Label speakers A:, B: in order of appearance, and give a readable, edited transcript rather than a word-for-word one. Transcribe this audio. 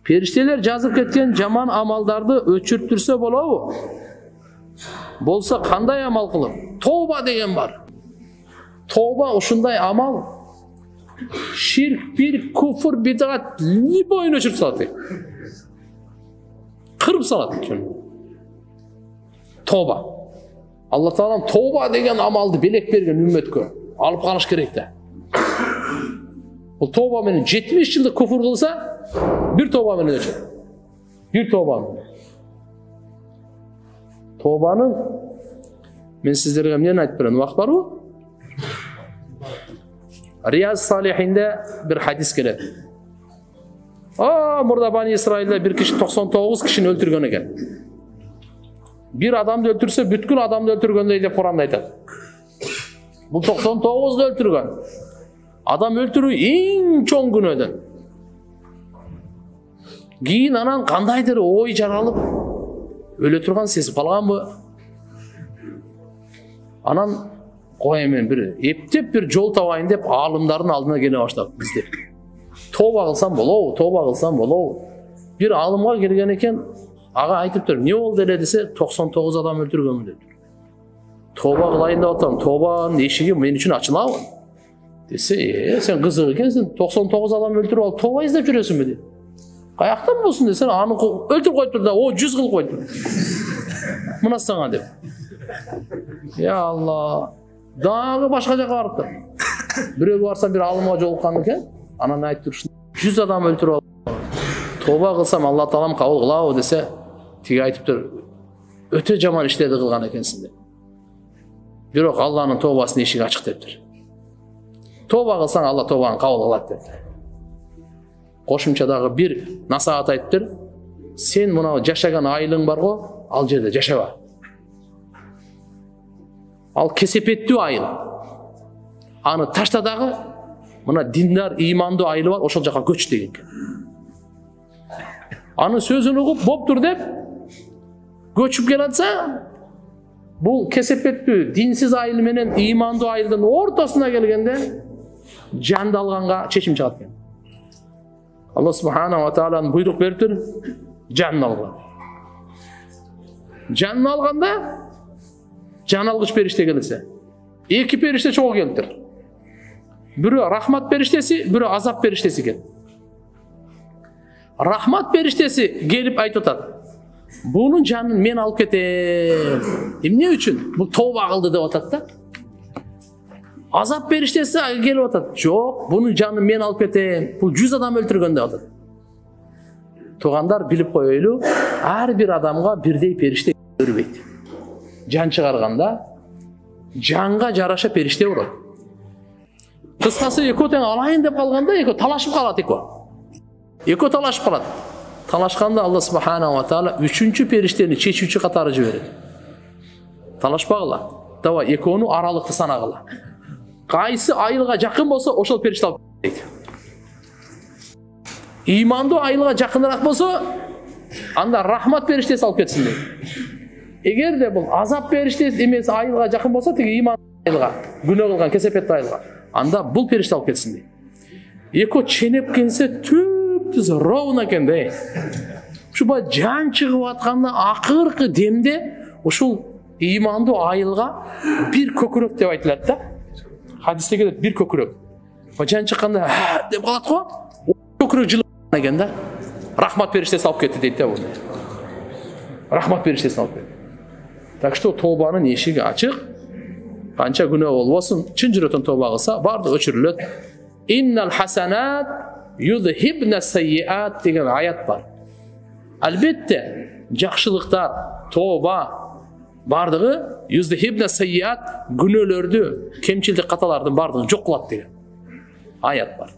A: Периштелер жазып кеткен жаман амалдарды өчүртүрсө болобу? Болса кандай амал кылып? Тооба деген бар. Тооба ушундай амал. Ширк, бир, куфр, бидгат любойун өчүрүп салат. Кырып салат. Тооба. Алла Таалам тооба деген амалды белек берген үммөткө алып калыш керек да. Бул тооба менен 70 жылдык куфр кылса, bir tövbe menен өчөт. Bir tövbe. Tövbanın men sizlerge emneni aytıp berem, wagt barбы? Riyaz Salihinde bir hadis kelet. Murda Bani İsrail'de bir kişi 99 kişini öldürgön eken. Bir adamdı öldürse bütkün adamdı öldürgöndey dep Kur'anda aytат. Bul 99'du öldürgön. Adam öldürүү эң чоң күнөөдөн. Кийин анан кандайдыр ой жаралып өлө турган сезип калганбы? Анан кой эмен бир эптеп бир жол табайын деп алымдардын алдына келе баштап издеп. Тооба кылсам болобу, тооба кылсам болобу. Bir алымга келген экен, ага айтыптыр, эмне болду эле десе, 99 адам өлтүргөнмүн деп. Тооба кылайын деп атам, тообанын эшиги мен үчүн ачылабы? Dese, sen kızığı ekensin, 99 adam öldürüp alıp tooba izdep жүрөсүңбү deyip. Kayaktan bolsun desen, anı öldürüp koyup da, o 100 kıl koyup. Mına sana deyip. Ya Allah, dağı başka jaka barıptır. Biröö barsa bir alımga jolukkan eken, anan aytıp 100 adam öldürüp alıp. Tooba kılsam Allah Taalam kabul kılabı dese, tigi aytıptır, öte jaman işlerdi kılgan ekensin deyip. Birok Allah'ın toobasının eşigi açık deyiptir. Tooba kılsan Allah toobаны kabul kılat dedi. Koşumçadagı bir nasihat aytыптыр. Sen muna jaşagan ayılың бар го, al жерде жашаба. Al kesepеттүү айыл. Аны ташта дагы мына dinдар, имандуу айылы бар, ошол жака көч деген. Аны сөзүн угуп боптур деп көчүп келатса, бул kesepеттүү, динсиз айыл менен имандуу айылдын ортосуна келгенде жанды алганга чечим чыгат экен. Allah Subhanahu wa Ta'ala'nın buyruk beriptir, canını algan. Canını alganda can algıç perişte gelirse. İki perişte çok geldir. Biri rahmat periştesi, biri azap periştesi gel. Rahmat periştesi gelip ayt otat. Bunun canını men alıp ketem. Ne üçün? Bu tövbe kıldı dep atat da. Azap periştesi gelip atat. Çok, bunun canını men alıp ketem. Bu 100 adam öldürgön dep atat. Туғандар билип коелу, ар бир адамга бирдей периште өрбөйт. Жан чыгарганда жанга жараша периште болот. Кыскасы экөө тең алайын деп калганда экөө талашып калат экөө. Экөө талашып калат. Талашканда Алла Subhanahu wa Ta'ala 3-чү периштени чечүүчү катары жиберет. Талашпагыла. Таба экөөнү аралыкты санагыла. Кайсы айылга жакын болсо, ошол периште алып дейт. İmandu ayılga жақынырақ болса, анда рахмат періштесі алып кетсін дейді. Егер де бұл азап періштесі емес айылға жақын болса, теге иман айылға, күнә қылған кесепетті айылға, анда бұл періште алып кетсін дейді. Еко ченеп келсе, түп-түз ровна екен де. Шуба жан шығып атқанда ақырқы демде, ошол иманду айылға bir көкірек деп айтылады да. Хадисте келеді, bir көкірек. Жан шыққанда деп қалады ғой, көкірек жылы егенде рахмат периштеси алып кетти дейт да бул. Рахмат периштеси алып кетти. Так что тообанын эшиги ачык. Канча күнөө болбосун, чын жүрөтөн тооба кылса, баардыгы өчүрүлөт. Innal hasanat yuzhibna sayyiat деген аят бар. Албетте, жакшылыктар, тооба баардыгы yuzhibna sayyiat күнөөлөрдү, кемчилдик каталардын баардыгын жок кылат деген аят бар.